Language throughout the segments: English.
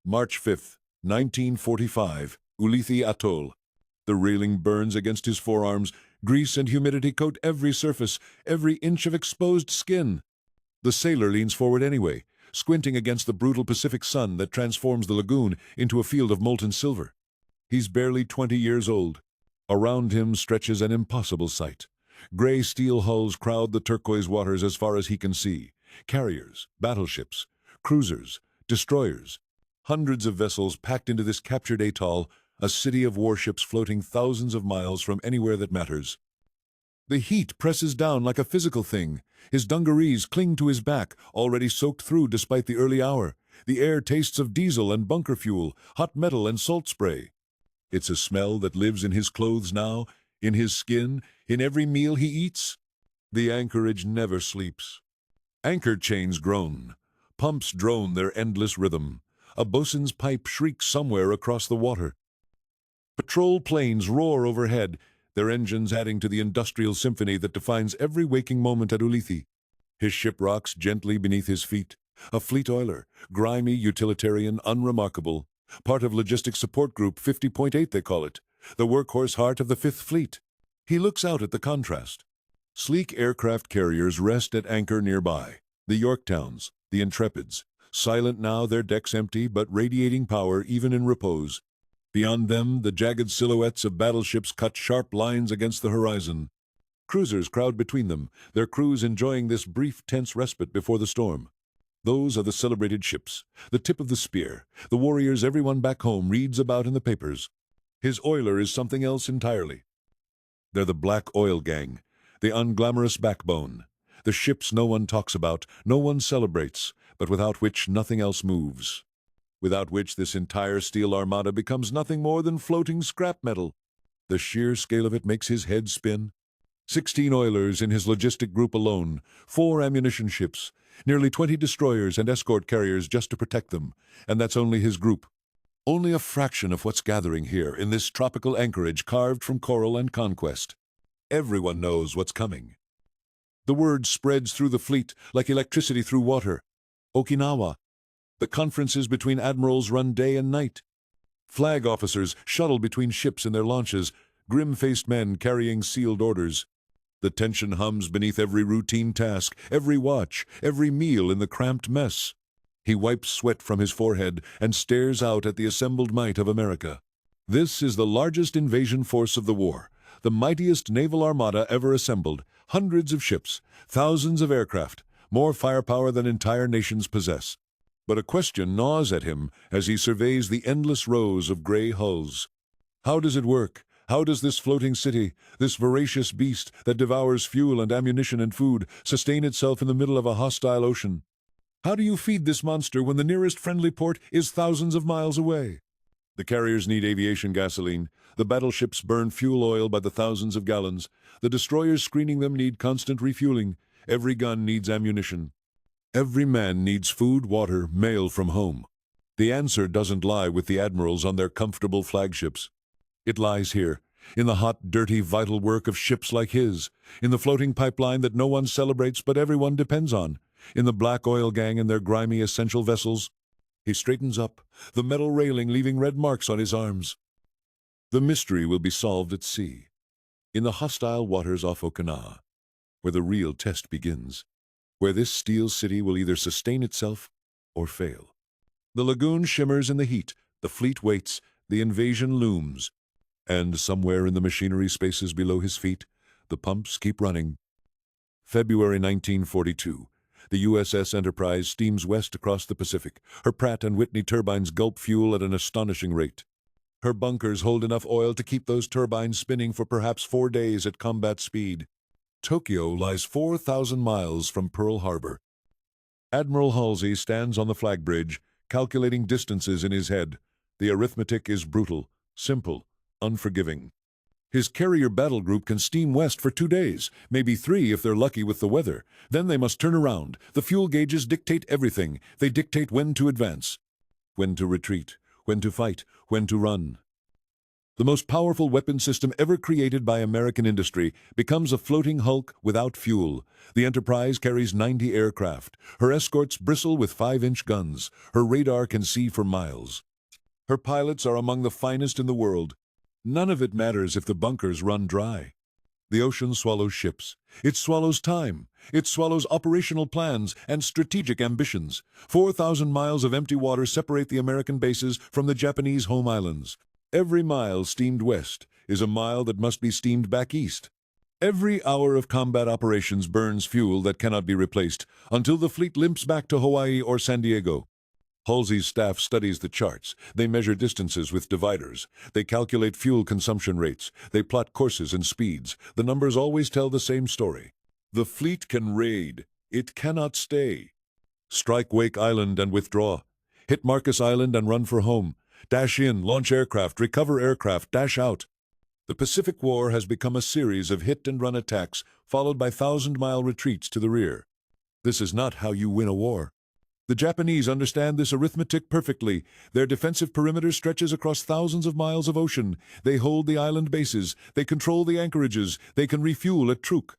March 5th, 1945, Ulithi Atoll. The railing burns against his forearms. Grease and humidity coat every surface, every inch of exposed skin. The sailor leans forward anyway, squinting against the brutal Pacific sun that transforms the lagoon into a field of molten silver. He's barely 20 years old. Around him stretches an impossible sight. Gray steel hulls crowd the turquoise waters as far as he can see. Carriers, battleships, cruisers, destroyers. Hundreds of vessels packed into this captured atoll, a city of warships floating thousands of miles from anywhere that matters. The heat presses down like a physical thing. His dungarees cling to his back, already soaked through despite the early hour. The air tastes of diesel and bunker fuel, hot metal and salt spray. It's a smell that lives in his clothes now, in his skin, in every meal he eats. The anchorage never sleeps. Anchor chains groan. Pumps drone their endless rhythm. A bosun's pipe shrieks somewhere across the water. Patrol planes roar overhead, their engines adding to the industrial symphony that defines every waking moment at Ulithi. His ship rocks gently beneath his feet. A fleet oiler, grimy, utilitarian, unremarkable. Part of Logistics Support Group 50.8 they call it, the workhorse heart of the Fifth Fleet. He looks out at the contrast. Sleek aircraft carriers rest at anchor nearby. The Yorktowns, the Intrepids. Silent now, their decks empty, but radiating power even in repose. Beyond them, the jagged silhouettes of battleships cut sharp lines against the horizon. Cruisers crowd between them, their crews enjoying this brief, tense respite before the storm. Those are the celebrated ships, the tip of the spear, the warriors everyone back home reads about in the papers. His oiler is something else entirely. They're the Black Oil Gang, the unglamorous backbone, the ships no one talks about, no one celebrates, but without which nothing else moves. Without which this entire steel armada becomes nothing more than floating scrap metal. The sheer scale of it makes his head spin. 16 oilers in his logistic group alone, 4 ammunition ships, nearly 20 destroyers and escort carriers just to protect them, and that's only his group. Only a fraction of what's gathering here in this tropical anchorage carved from coral and conquest. Everyone knows what's coming. The word spreads through the fleet like electricity through water. Okinawa. The conferences between admirals run day and night. Flag officers shuttle between ships in their launches, grim-faced men carrying sealed orders. The tension hums beneath every routine task, every watch, every meal in the cramped mess. He wipes sweat from his forehead and stares out at the assembled might of America. This is the largest invasion force of the war, the mightiest naval armada ever assembled, hundreds of ships, thousands of aircraft, more firepower than entire nations possess. But a question gnaws at him as he surveys the endless rows of gray hulls. How does it work? How does this floating city, this voracious beast that devours fuel and ammunition and food, sustain itself in the middle of a hostile ocean? How do you feed this monster when the nearest friendly port is thousands of miles away? The carriers need aviation gasoline. The battleships burn fuel oil by the thousands of gallons. The destroyers screening them need constant refueling. Every gun needs ammunition. Every man needs food, water, mail from home. The answer doesn't lie with the admirals on their comfortable flagships. It lies here, in the hot, dirty, vital work of ships like his, in the floating pipeline that no one celebrates but everyone depends on, in the Black Oil Gang and their grimy essential vessels. He straightens up, the metal railing leaving red marks on his arms. The mystery will be solved at sea, in the hostile waters off Okinawa, where the real test begins, where this steel city will either sustain itself or fail. The lagoon shimmers in the heat, the fleet waits, the invasion looms. And somewhere in the machinery spaces below his feet, the pumps keep running. February 1942. The USS Enterprise steams west across the Pacific. Her Pratt & Whitney turbines gulp fuel at an astonishing rate. Her bunkers hold enough oil to keep those turbines spinning for perhaps 4 days at combat speed. Tokyo lies 4,000 miles from Pearl Harbor. Admiral Halsey stands on the flag bridge, calculating distances in his head. The arithmetic is brutal, simple, unforgiving. His carrier battle group can steam west for 2 days, maybe 3 if they're lucky with the weather. Then they must turn around. The fuel gauges dictate everything. They dictate when to advance, when to retreat, when to fight, when to run. The most powerful weapon system ever created by American industry becomes a floating hulk without fuel. The Enterprise carries 90 aircraft. Her escorts bristle with 5-inch guns. Her radar can see for miles. Her pilots are among the finest in the world. None of it matters if the bunkers run dry. The ocean swallows ships. It swallows time. It swallows operational plans and strategic ambitions. 4,000 miles of empty water separate the American bases from the Japanese home islands. Every mile steamed west is a mile that must be steamed back east. Every hour of combat operations burns fuel that cannot be replaced until the fleet limps back to Hawaii or San Diego. Halsey's staff studies the charts. They measure distances with dividers. They calculate fuel consumption rates. They plot courses and speeds. The numbers always tell the same story. The fleet can raid. It cannot stay. Strike Wake Island and withdraw. Hit Marcus Island and run for home. Dash in, launch aircraft, recover aircraft, dash out. The Pacific War has become a series of hit-and-run attacks followed by 1,000-mile retreats to the rear. This is not how you win a war. The Japanese understand this arithmetic perfectly. Their defensive perimeter stretches across thousands of miles of ocean. They hold the island bases. They control the anchorages. They can refuel at Truk,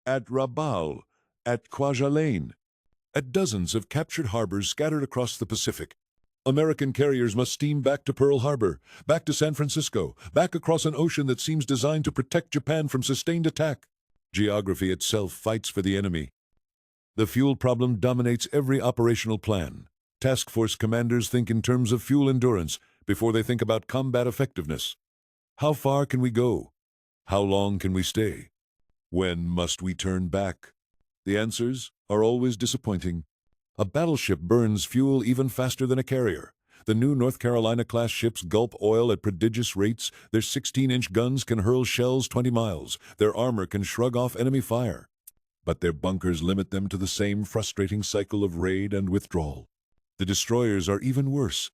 at Rabaul, at Kwajalein, at dozens of captured harbors scattered across the Pacific. American carriers must steam back to Pearl Harbor, back to San Francisco, back across an ocean that seems designed to protect Japan from sustained attack. Geography itself fights for the enemy. The fuel problem dominates every operational plan. Task force commanders think in terms of fuel endurance before they think about combat effectiveness. How far can we go? How long can we stay? When must we turn back? The answers are always disappointing. A battleship burns fuel even faster than a carrier. The new North Carolina-class ships gulp oil at prodigious rates. Their 16-inch guns can hurl shells 20 miles. Their armor can shrug off enemy fire. But their bunkers limit them to the same frustrating cycle of raid and withdrawal. The destroyers are even worse.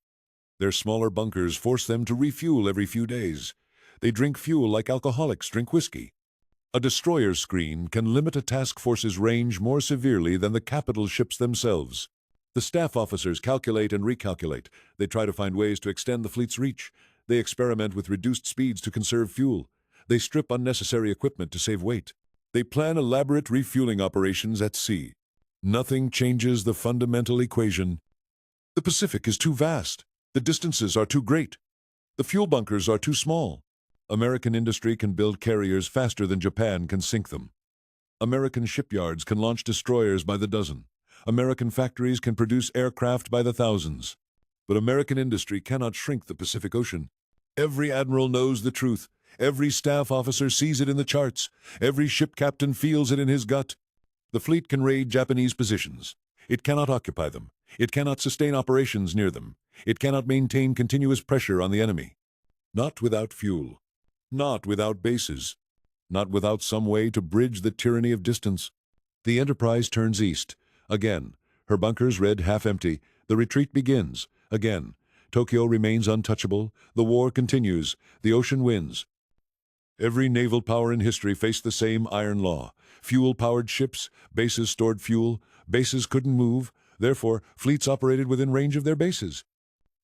Their smaller bunkers force them to refuel every few days. They drink fuel like alcoholics drink whiskey. A destroyer screen can limit a task force's range more severely than the capital ships themselves. The staff officers calculate and recalculate. They try to find ways to extend the fleet's reach. They experiment with reduced speeds to conserve fuel. They strip unnecessary equipment to save weight. They plan elaborate refueling operations at sea. Nothing changes the fundamental equation. The Pacific is too vast. The distances are too great. The fuel bunkers are too small. American industry can build carriers faster than Japan can sink them. American shipyards can launch destroyers by the dozen. American factories can produce aircraft by the thousands. But American industry cannot shrink the Pacific Ocean. Every admiral knows the truth. Every staff officer sees it in the charts. Every ship captain feels it in his gut. The fleet can raid Japanese positions. It cannot occupy them. It cannot sustain operations near them. It cannot maintain continuous pressure on the enemy. Not without fuel. Not without bases. Not without some way to bridge the tyranny of distance. The Enterprise turns east. Again. Her bunkers red half empty. The retreat begins. Again. Tokyo remains untouchable. The war continues. The ocean wins. Every naval power in history faced the same iron law. Fuel-powered ships, bases stored fuel, bases couldn't move, therefore fleets operated within range of their bases.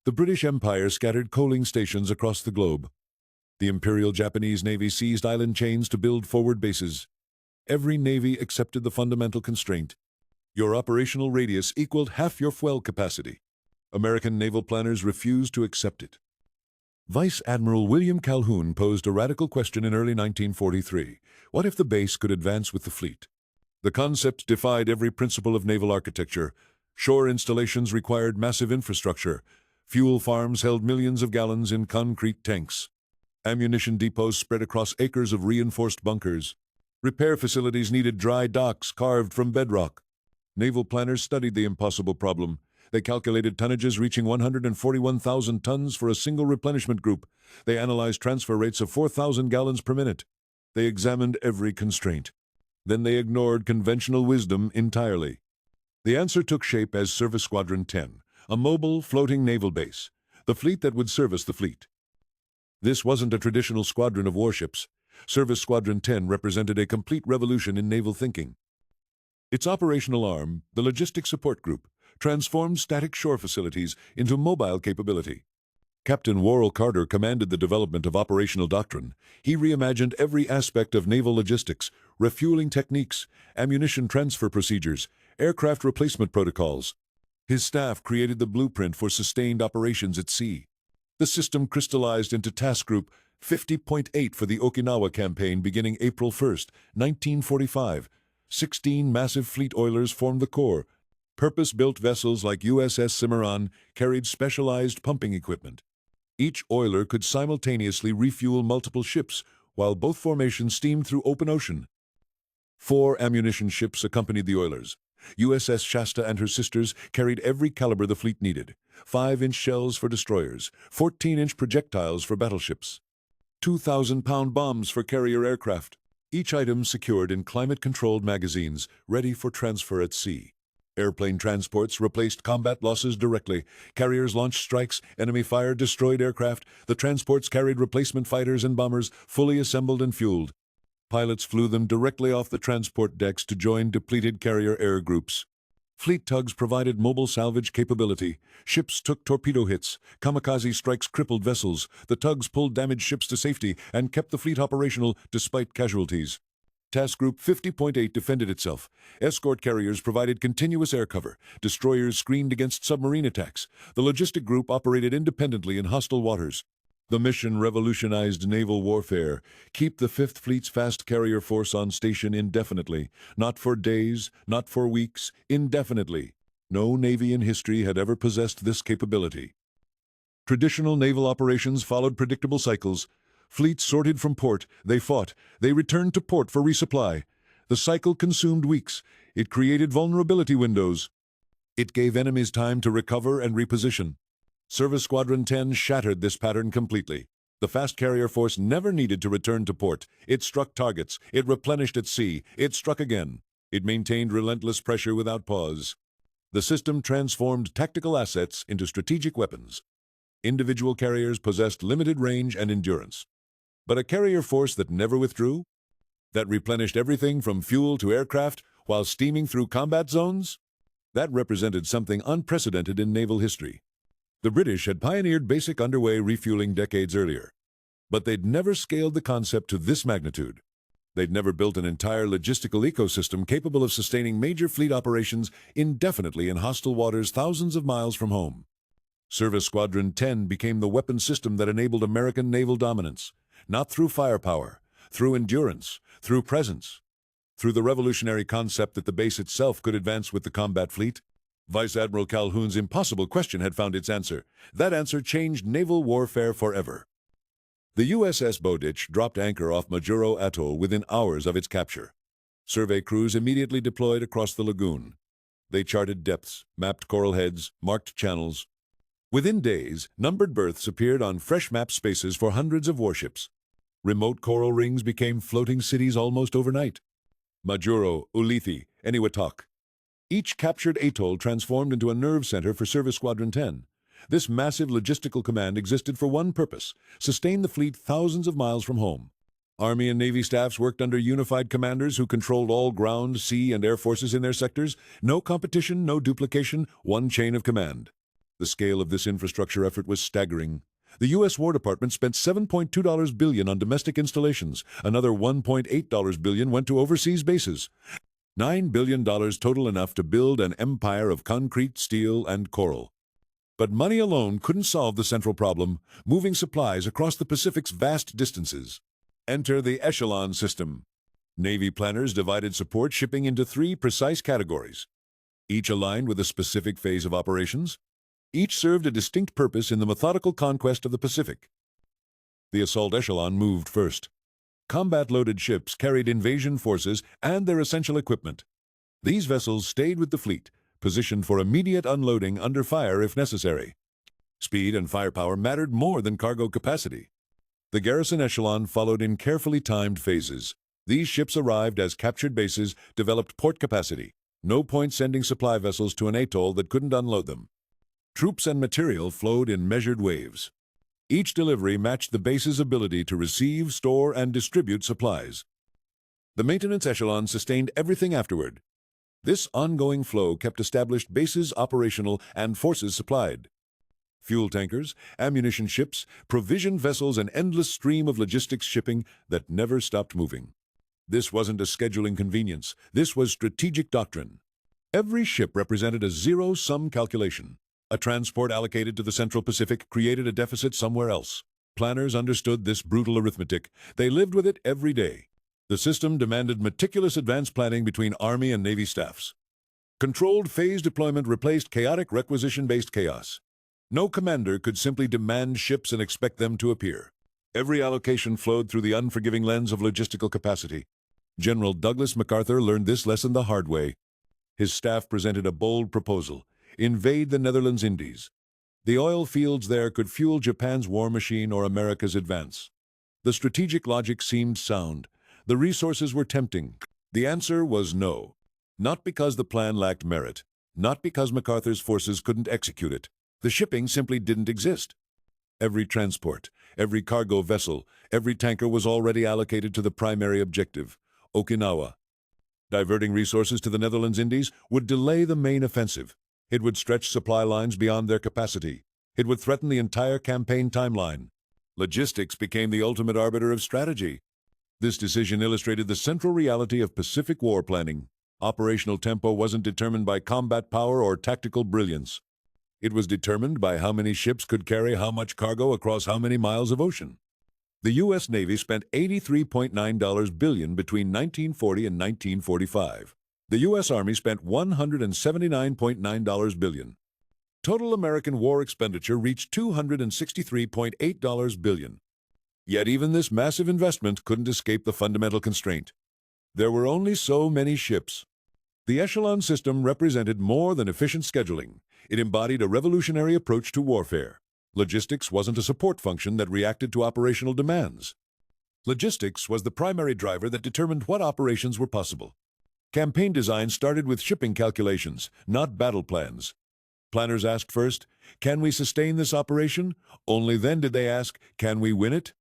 The British Empire scattered coaling stations across the globe. The Imperial Japanese Navy seized island chains to build forward bases. Every navy accepted the fundamental constraint. Your operational radius equaled half your fuel capacity. American naval planners refused to accept it. Vice Admiral William Calhoun posed a radical question in early 1943. What if the base could advance with the fleet? The concept defied every principle of naval architecture. Shore installations required massive infrastructure. Fuel farms held millions of gallons in concrete tanks. Ammunition depots spread across acres of reinforced bunkers. Repair facilities needed dry docks carved from bedrock. Naval planners studied the impossible problem. They calculated tonnages reaching 141,000 tons for a single replenishment group. They analyzed transfer rates of 4,000 gallons per minute. They examined every constraint. Then they ignored conventional wisdom entirely. The answer took shape as Service Squadron 10, a mobile, floating naval base, the fleet that would service the fleet. This wasn't a traditional squadron of warships. Service Squadron 10 represented a complete revolution in naval thinking. Its operational arm, the Logistics Support Group, transformed static shore facilities into mobile capability. Captain Worrell Carter commanded the development of operational doctrine. He reimagined every aspect of naval logistics, refueling techniques, ammunition transfer procedures, aircraft replacement protocols. His staff created the blueprint for sustained operations at sea. The system crystallized into Task Group 50.8 for the Okinawa campaign beginning April 1, 1945. 16 massive fleet oilers formed the core. Purpose-built vessels like USS Cimarron carried specialized pumping equipment. Each oiler could simultaneously refuel multiple ships, while both formations steamed through open ocean. 4 ammunition ships accompanied the oilers. USS Shasta and her sisters carried every caliber the fleet needed. 5-inch shells for destroyers, 14-inch projectiles for battleships, 2,000-pound bombs for carrier aircraft. Each item secured in climate-controlled magazines, ready for transfer at sea. Airplane transports replaced combat losses directly. Carriers launched strikes, enemy fire destroyed aircraft. The transports carried replacement fighters and bombers, fully assembled and fueled. Pilots flew them directly off the transport decks to join depleted carrier air groups. Fleet tugs provided mobile salvage capability. Ships took torpedo hits. Kamikaze strikes crippled vessels. The tugs pulled damaged ships to safety and kept the fleet operational despite casualties. Task Group 50.8 defended itself. Escort carriers provided continuous air cover. Destroyers screened against submarine attacks. The logistic group operated independently in hostile waters. The mission revolutionized naval warfare. Keep the Fifth Fleet's fast carrier force on station indefinitely. Not for days, not for weeks, indefinitely. No navy in history had ever possessed this capability. Traditional naval operations followed predictable cycles. Fleets sorted from port, they fought, they returned to port for resupply. The cycle consumed weeks. It created vulnerability windows. It gave enemies time to recover and reposition. Service Squadron 10 shattered this pattern completely. The fast carrier force never needed to return to port. It struck targets. It replenished at sea. It struck again. It maintained relentless pressure without pause. The system transformed tactical assets into strategic weapons. Individual carriers possessed limited range and endurance. But a carrier force that never withdrew? That replenished everything from fuel to aircraft while steaming through combat zones? That represented something unprecedented in naval history. The British had pioneered basic underway refueling decades earlier, but they'd never scaled the concept to this magnitude. They'd never built an entire logistical ecosystem capable of sustaining major fleet operations indefinitely in hostile waters thousands of miles from home. Service Squadron 10 became the weapon system that enabled American naval dominance, not through firepower, through endurance, through presence, through the revolutionary concept that the base itself could advance with the combat fleet. Vice Admiral Calhoun's impossible question had found its answer. That answer changed naval warfare forever. The USS Bowditch dropped anchor off Majuro Atoll within hours of its capture. Survey crews immediately deployed across the lagoon. They charted depths, mapped coral heads, marked channels. Within days, numbered berths appeared on fresh map spaces for hundreds of warships. Remote coral rings became floating cities almost overnight. Majuro, Ulithi, Eniwetok. Each captured atoll transformed into a nerve center for Service Squadron 10. This massive logistical command existed for one purpose: sustain the fleet thousands of miles from home. Army and Navy staffs worked under unified commanders who controlled all ground, sea, and air forces in their sectors. No competition, no duplication, one chain of command. The scale of this infrastructure effort was staggering. The U.S. War Department spent $7.2 billion on domestic installations. Another $1.8 billion went to overseas bases. $9 billion total, enough to build an empire of concrete, steel, and coral. But money alone couldn't solve the central problem: moving supplies across the Pacific's vast distances. Enter the echelon system. Navy planners divided support shipping into 3 precise categories, each aligned with a specific phase of operations. Each served a distinct purpose in the methodical conquest of the Pacific. The assault echelon moved first. Combat-loaded ships carried invasion forces and their essential equipment. These vessels stayed with the fleet, positioned for immediate unloading under fire if necessary. Speed and firepower mattered more than cargo capacity. The garrison echelon followed in carefully timed phases. These ships arrived as captured bases, developed port capacity. No point sending supply vessels to an atoll that couldn't unload them. Troops and material flowed in measured waves. Each delivery matched the base's ability to receive, store, and distribute supplies. The maintenance echelon sustained everything afterward. This ongoing flow kept established bases operational and forces supplied. fuel tankers, ammunition ships, provision vessels, an endless stream of logistics shipping that never stopped moving. This wasn't a scheduling convenience. This was strategic doctrine. Every ship represented a zero-sum calculation. A transport allocated to the Central Pacific created a deficit somewhere else. Planners understood this brutal arithmetic. They lived with it every day. The system demanded meticulous advance planning between Army and Navy staffs. Controlled phase deployment replaced chaotic requisition-based chaos. No commander could simply demand ships and expect them to appear. Every allocation flowed through the unforgiving lens of logistical capacity. General Douglas MacArthur learned this lesson the hard way. His staff presented a bold proposal: invade the Netherlands Indies. The oil fields there could fuel Japan's war machine or America's advance. The strategic logic seemed sound. The resources were tempting. The answer was no. Not because the plan lacked merit. Not because MacArthur's forces couldn't execute it. The shipping simply didn't exist. Every transport, every cargo vessel, every tanker was already allocated to the primary objective, Okinawa. Diverting resources to the Netherlands Indies would delay the main offensive. It would stretch supply lines beyond their capacity. It would threaten the entire campaign timeline. Logistics became the ultimate arbiter of strategy. This decision illustrated the central reality of Pacific war planning. Operational tempo wasn't determined by combat power or tactical brilliance. It was determined by how many ships could carry how much cargo across how many miles of ocean. The U.S. Navy spent $83.9 billion between 1940 and 1945. The U.S. Army spent $179.9 billion. Total American war expenditure reached $263.8 billion. Yet even this massive investment couldn't escape the fundamental constraint. There were only so many ships. The echelon system represented more than efficient scheduling. It embodied a revolutionary approach to warfare. Logistics wasn't a support function that reacted to operational demands. Logistics was the primary driver that determined what operations were possible. Campaign design started with shipping calculations, not battle plans. Planners asked first, can we sustain this operation? Only then did they ask, can we win it?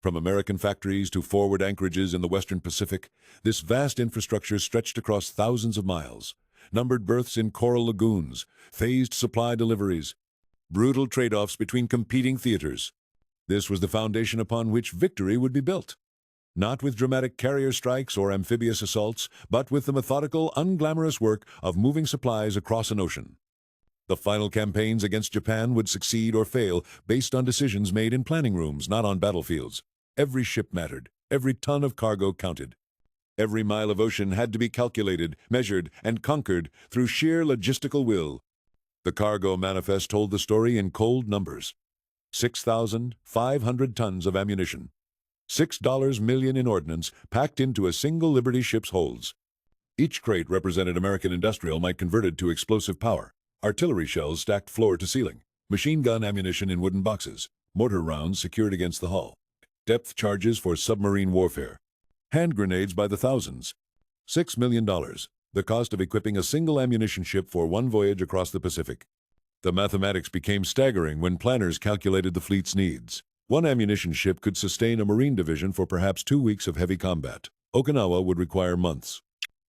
From American factories to forward anchorages in the Western Pacific, this vast infrastructure stretched across thousands of miles. Numbered berths in coral lagoons, phased supply deliveries, brutal trade-offs between competing theaters. This was the foundation upon which victory would be built. Not with dramatic carrier strikes or amphibious assaults, but with the methodical, unglamorous work of moving supplies across an ocean. The final campaigns against Japan would succeed or fail based on decisions made in planning rooms, not on battlefields. Every ship mattered. Every ton of cargo counted. Every mile of ocean had to be calculated, measured, and conquered through sheer logistical will. The cargo manifest told the story in cold numbers. 6,500 tons of ammunition. $6 million in ordnance packed into a single Liberty ship's holds. Each crate represented American industrial might converted to explosive power. Artillery shells stacked floor to ceiling. Machine gun ammunition in wooden boxes. Mortar rounds secured against the hull. Depth charges for submarine warfare. Hand grenades by the thousands. $6 million, the cost of equipping a single ammunition ship for one voyage across the Pacific. The mathematics became staggering when planners calculated the fleet's needs. One ammunition ship could sustain a Marine division for perhaps 2 weeks of heavy combat. Okinawa would require months.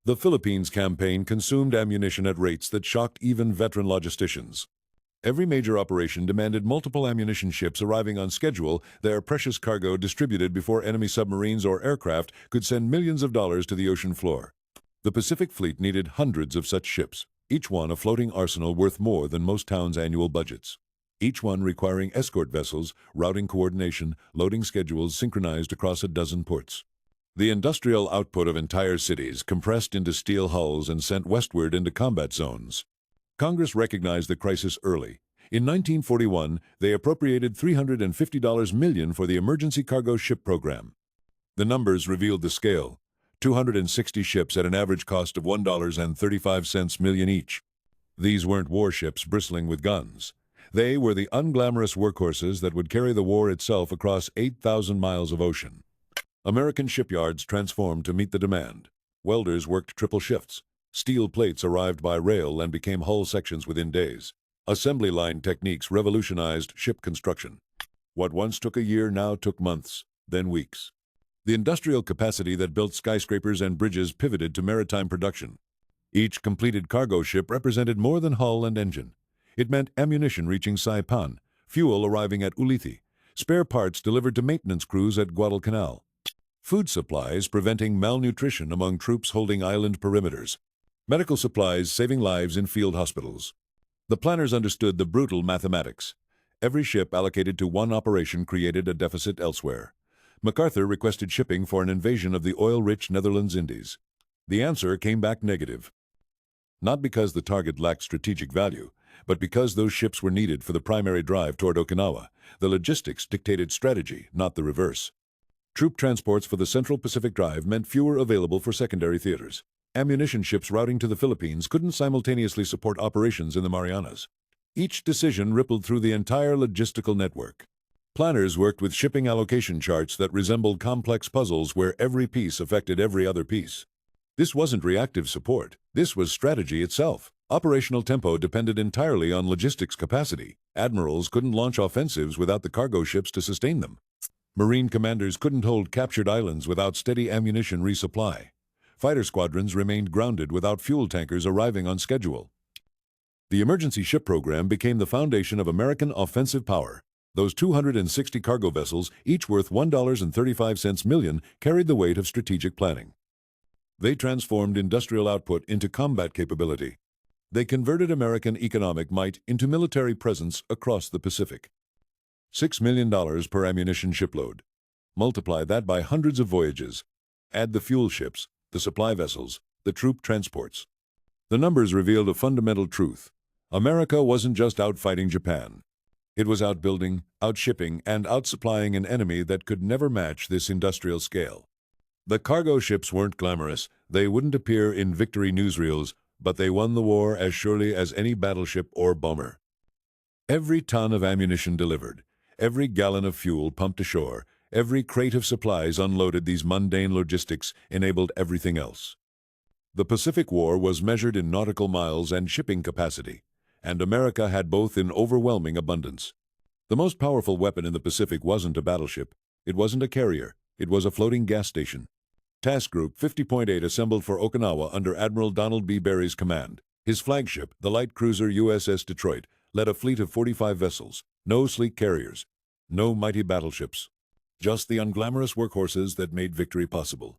The Philippines campaign consumed ammunition at rates that shocked even veteran logisticians. Every major operation demanded multiple ammunition ships arriving on schedule, their precious cargo distributed before enemy submarines or aircraft could send millions of dollars to the ocean floor. The Pacific Fleet needed hundreds of such ships, each one a floating arsenal worth more than most towns' annual budgets. Each one requiring escort vessels, routing coordination, loading schedules synchronized across a dozen ports. The industrial output of entire cities compressed into steel hulls and sent westward into combat zones. Congress recognized the crisis early. In 1941, they appropriated $350 million for the Emergency Cargo Ship Program. The numbers revealed the scale: 260 ships at an average cost of $1.35 million each. These weren't warships bristling with guns. They were the unglamorous workhorses that would carry the war itself across 8,000 miles of ocean. American shipyards transformed to meet the demand. Welders worked triple shifts. Steel plates arrived by rail and became hull sections within days. Assembly line techniques revolutionized ship construction. What once took a year now took months, then weeks. The industrial capacity that built skyscrapers and bridges pivoted to maritime production. Each completed cargo ship represented more than hull and engine. It meant ammunition reaching Saipan, fuel arriving at Ulithi, spare parts delivered to maintenance crews at Guadalcanal, food supplies preventing malnutrition among troops holding island perimeters, medical supplies saving lives in field hospitals. The planners understood the brutal mathematics. Every ship allocated to one operation created a deficit elsewhere. MacArthur requested shipping for an invasion of the oil-rich Netherlands Indies. The answer came back negative. Not because the target lacked strategic value, but because those ships were needed for the primary drive toward Okinawa. The logistics dictated strategy, not the reverse. Troop transports for the Central Pacific Drive meant fewer available for secondary theaters. Ammunition ships routing to the Philippines couldn't simultaneously support operations in the Marianas. Each decision rippled through the entire logistical network. Planners worked with shipping allocation charts that resembled complex puzzles where every piece affected every other piece. This wasn't reactive support. This was strategy itself. Operational tempo depended entirely on logistics capacity. Admirals couldn't launch offensives without the cargo ships to sustain them. Marine commanders couldn't hold captured islands without steady ammunition resupply. Fighter squadrons remained grounded without fuel tankers arriving on schedule. The emergency ship program became the foundation of American offensive power. Those 260 cargo vessels, each worth $1.35 million, carried the weight of strategic planning. They transformed industrial output into combat capability. They converted American economic might into military presence across the Pacific. $6 million per ammunition shipload. Multiply that by hundreds of voyages. Add the fuel ships, the supply vessels, the troop transports. The numbers revealed a fundamental truth. America wasn't just outfighting Japan. It was outbuilding, outshipping, and outsupplying an enemy that could never match this industrial scale. The cargo ships weren't glamorous. They wouldn't appear in victory newsreels, but they won the war as surely as any battleship or bomber. Every ton of ammunition delivered, every gallon of fuel pumped ashore, every crate of supplies unloaded. These mundane logistics enabled everything else. The Pacific War was measured in nautical miles and shipping capacity, and America had both in overwhelming abundance. The most powerful weapon in the Pacific wasn't a battleship. It wasn't a carrier. It was a floating gas station. Task Group 50.8 assembled for Okinawa under Admiral Donald B. Berry's command. His flagship, the light cruiser USS Detroit, led a fleet of 45 vessels. No sleek carriers. No mighty battleships. Just the unglamorous workhorses that made victory possible.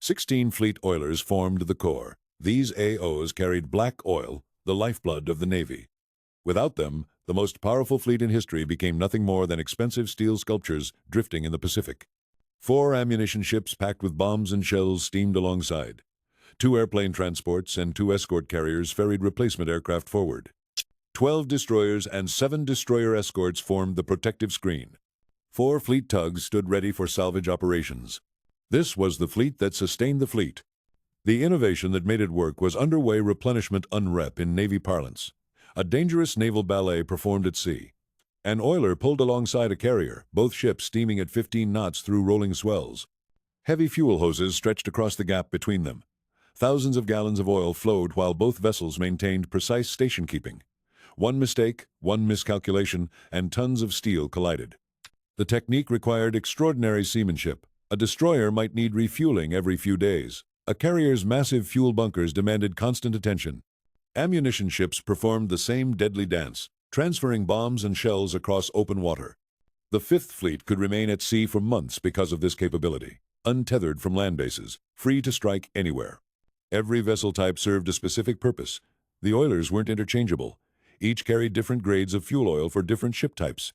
16 fleet oilers formed the core. These AOs carried black oil, the lifeblood of the Navy. Without them, the most powerful fleet in history became nothing more than expensive steel sculptures drifting in the Pacific. 4 ammunition ships packed with bombs and shells steamed alongside. 2 airplane transports and 2 escort carriers ferried replacement aircraft forward. 12 destroyers and 7 destroyer escorts formed the protective screen. 4 fleet tugs stood ready for salvage operations. This was the fleet that sustained the fleet. The innovation that made it work was underway replenishment unrep in Navy parlance. A dangerous naval ballet performed at sea. An oiler pulled alongside a carrier, both ships steaming at 15 knots through rolling swells. Heavy fuel hoses stretched across the gap between them. Thousands of gallons of oil flowed while both vessels maintained precise station keeping. One mistake, one miscalculation, and tons of steel collided. The technique required extraordinary seamanship. A destroyer might need refueling every few days. A carrier's massive fuel bunkers demanded constant attention. Ammunition ships performed the same deadly dance, transferring bombs and shells across open water. The Fifth Fleet could remain at sea for months because of this capability, untethered from land bases, free to strike anywhere. Every vessel type served a specific purpose. The oilers weren't interchangeable. Each carried different grades of fuel oil for different ship types.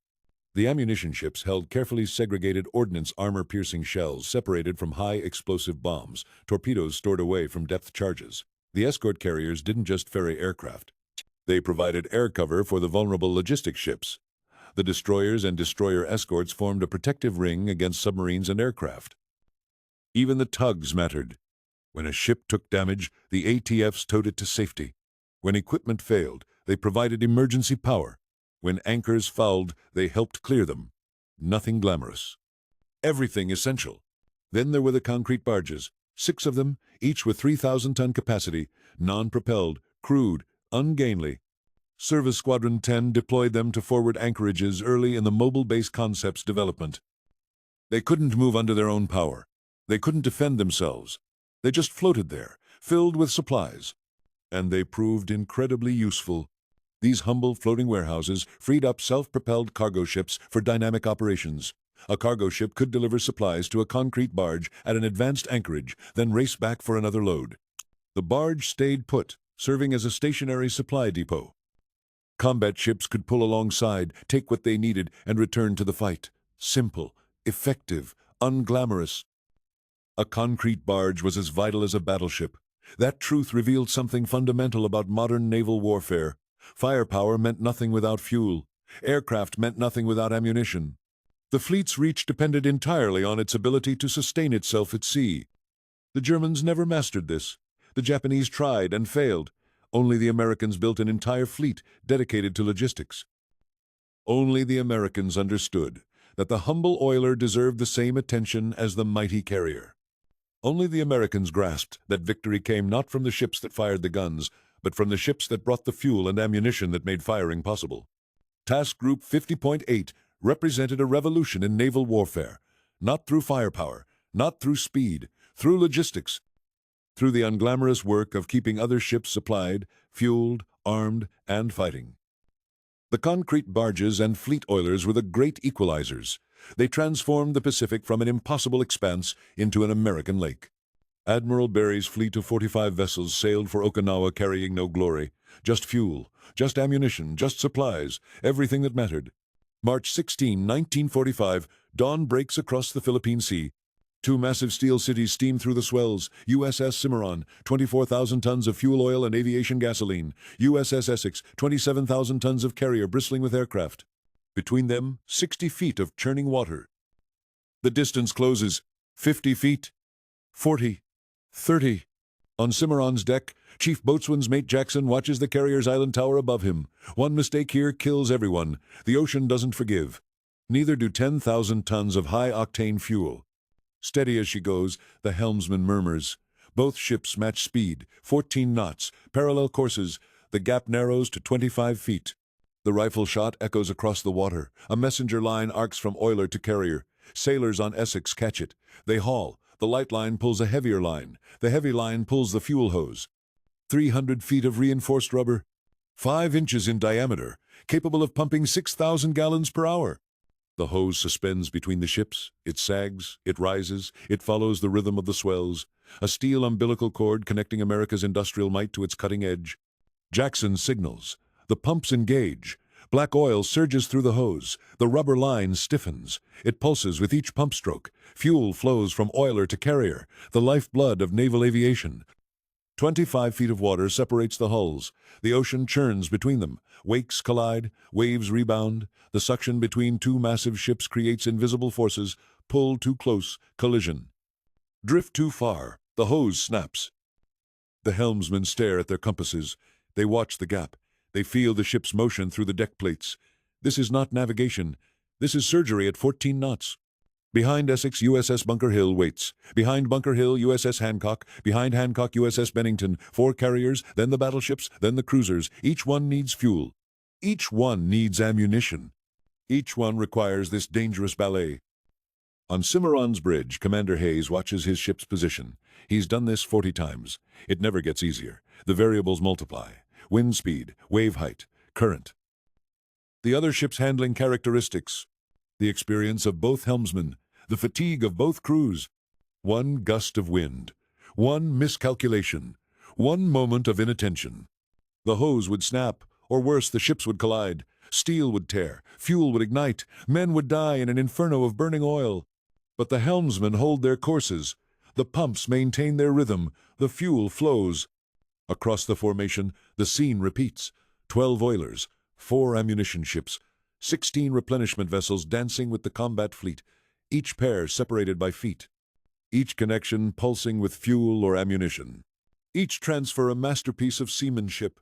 The ammunition ships held carefully segregated ordnance armor-piercing shells separated from high-explosive bombs, torpedoes stored away from depth charges. The escort carriers didn't just ferry aircraft. They provided air cover for the vulnerable logistics ships. The destroyers and destroyer escorts formed a protective ring against submarines and aircraft. Even the tugs mattered. When a ship took damage, the ATFs towed it to safety. When equipment failed, they provided emergency power. When anchors fouled, they helped clear them. Nothing glamorous. Everything essential. Then there were the concrete barges, 6 of them, each with 3,000-ton capacity, non-propelled, crewed, ungainly. Service Squadron 10 deployed them to forward anchorages early in the mobile base concept's development. They couldn't move under their own power. They couldn't defend themselves. They just floated there, filled with supplies. And they proved incredibly useful. These humble floating warehouses freed up self-propelled cargo ships for dynamic operations. A cargo ship could deliver supplies to a concrete barge at an advanced anchorage, then race back for another load. The barge stayed put, serving as a stationary supply depot. Combat ships could pull alongside, take what they needed, and return to the fight. Simple, effective, unglamorous. A concrete barge was as vital as a battleship. That truth revealed something fundamental about modern naval warfare. Firepower meant nothing without fuel. Aircraft meant nothing without ammunition. The fleet's reach depended entirely on its ability to sustain itself at sea. The Germans never mastered this. The Japanese tried and failed. Only the Americans built an entire fleet dedicated to logistics. Only the Americans understood that the humble oiler deserved the same attention as the mighty carrier. Only the Americans grasped that victory came not from the ships that fired the guns, but from the ships that brought the fuel and ammunition that made firing possible. Task Group 50.8 represented a revolution in naval warfare, not through firepower, not through speed, through logistics, through the unglamorous work of keeping other ships supplied, fueled, armed, and fighting. The concrete barges and fleet oilers were the great equalizers. They transformed the Pacific from an impossible expanse into an American lake. Admiral Barry's fleet of 45 vessels sailed for Okinawa carrying no glory, just fuel, just ammunition, just supplies, everything that mattered. March 16, 1945, dawn breaks across the Philippine Sea. Two massive steel cities steam through the swells. USS Cimarron, 24,000 tons of fuel oil and aviation gasoline. USS Essex, 27,000 tons of carrier bristling with aircraft. Between them, 60 feet of churning water. The distance closes. 50 feet. 40. 30. On Cimarron's deck, Chief Boatswain's Mate Jackson watches the carrier's island tower above him. One mistake here kills everyone. The ocean doesn't forgive. Neither do 10,000 tons of high-octane fuel. Steady as she goes, the helmsman murmurs. Both ships match speed, 14 knots, parallel courses. The gap narrows to 25 feet. The rifle shot echoes across the water. A messenger line arcs from oiler to carrier. Sailors on Essex catch it. They haul. The light line pulls a heavier line. The heavy line pulls the fuel hose. 300 feet of reinforced rubber, 5 inches in diameter, capable of pumping 6,000 gallons per hour. The hose suspends between the ships. It sags, it rises, it follows the rhythm of the swells. A steel umbilical cord connecting America's industrial might to its cutting edge. Jackson signals. The pumps engage. Black oil surges through the hose. The rubber line stiffens. It pulses with each pump stroke. Fuel flows from oiler to carrier, the lifeblood of naval aviation. 25 feet of water separates the hulls. The ocean churns between them. Wakes collide, waves rebound. The suction between two massive ships creates invisible forces. Pull too close, collision. Drift too far, the hose snaps. The helmsmen stare at their compasses. They watch the gap. They feel the ship's motion through the deck plates. This is not navigation. This is surgery at 14 knots. Behind Essex, USS Bunker Hill waits. Behind Bunker Hill, USS Hancock. Behind Hancock, USS Bennington. 4 carriers, then the battleships, then the cruisers. Each one needs fuel. Each one needs ammunition. Each one requires this dangerous ballet. On Cimarron's bridge, Commander Hayes watches his ship's position. He's done this 40 times. It never gets easier. The variables multiply. Wind speed, wave height, current. The other ship's handling characteristics. The experience of both helmsmen, the fatigue of both crews. One gust of wind, one miscalculation, one moment of inattention. The hose would snap, or worse, the ships would collide. Steel would tear, fuel would ignite, men would die in an inferno of burning oil. But the helmsmen hold their courses. The pumps maintain their rhythm. The fuel flows. Across the formation, the scene repeats. 12 oilers, 4 ammunition ships, 16 replenishment vessels dancing with the combat fleet, each pair separated by feet. Each connection pulsing with fuel or ammunition. Each transfer a masterpiece of seamanship.